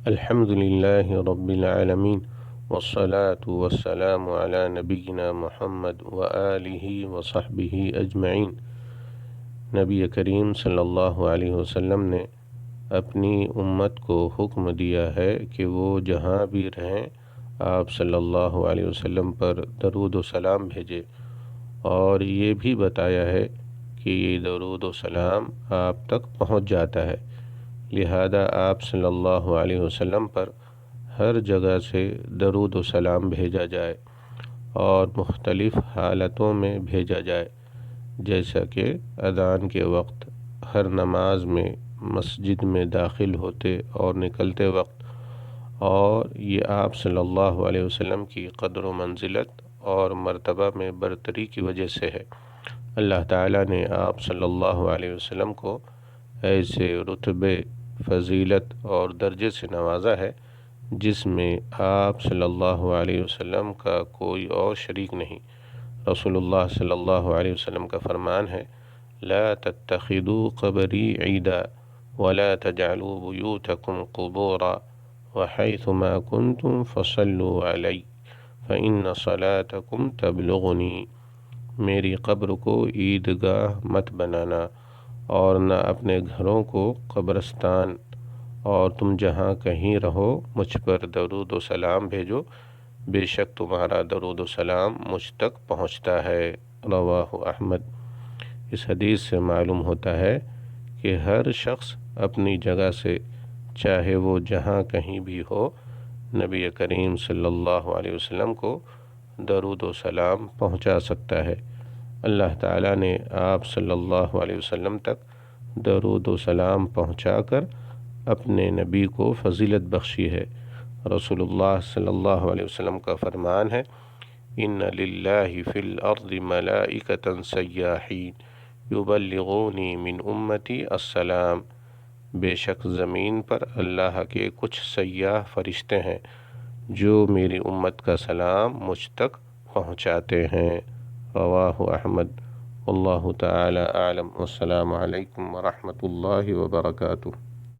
الحمد لله رب العالمين والصلاة والسلام على نبينا محمد وآله وصحبه أجمعين۔ نبی کریم صلی اللہ علیہ وسلم نے اپنی امت کو حکم دیا ہے کہ وہ جہاں بھی رہیں آپ صلی اللہ علیہ وسلم پر درود و سلام بھیجے، اور یہ بھی بتایا ہے کہ یہ درود و سلام آپ تک پہنچ جاتا ہے، لہذا آپ صلی اللہ علیہ وسلم پر ہر جگہ سے درود و سلام بھیجا جائے اور مختلف حالتوں میں بھیجا جائے، جیسا کہ اذان کے وقت، ہر نماز میں، مسجد میں داخل ہوتے اور نکلتے وقت، اور یہ آپ صلی اللہ علیہ وسلم کی قدر و منزلت اور مرتبہ میں برتری کی وجہ سے ہے۔ اللہ تعالیٰ نے آپ صلی اللہ علیہ وسلم کو ایسے رتبے، فضیلت اور درجے سے نوازا ہے جس میں آپ صلی اللہ علیہ وسلم کا کوئی اور شریک نہیں۔ رسول اللہ صلی اللہ علیہ وسلم کا فرمان ہے، لا تتخذوا قبری عیدا ولا تجعلوا بیوتکم قبورا وحیثما کنتم فصلوا علی فإن صلاتکم تبلغنی۔ میری قبر کو عیدگاہ مت بنانا، اور نہ اپنے گھروں کو قبرستان، اور تم جہاں کہیں رہو مجھ پر درود و سلام بھیجو، بے شک تمہارا درود و سلام مجھ تک پہنچتا ہے۔ رواہ احمد۔ اس حدیث سے معلوم ہوتا ہے کہ ہر شخص اپنی جگہ سے، چاہے وہ جہاں کہیں بھی ہو، نبی کریم صلی اللہ علیہ وسلم کو درود و سلام پہنچا سکتا ہے۔ اللہ تعالیٰ نے آپ صلی اللہ علیہ وسلم تک درود و سلام پہنچا کر اپنے نبی کو فضیلت بخشی ہے۔ رسول اللہ صلی اللہ علیہ وسلم کا فرمان ہے، ان للہ فی الارض ملائکۃ سیاحین یبلغونی من امتی السلام۔ بے شک زمین پر اللہ کے کچھ سیاح فرشتے ہیں جو میری امت کا سلام مجھ تک پہنچاتے ہیں۔ رواہ احمد۔ واللہ تعالی اعلم۔ والسلام علیکم ورحمۃ اللہ وبرکاتہ۔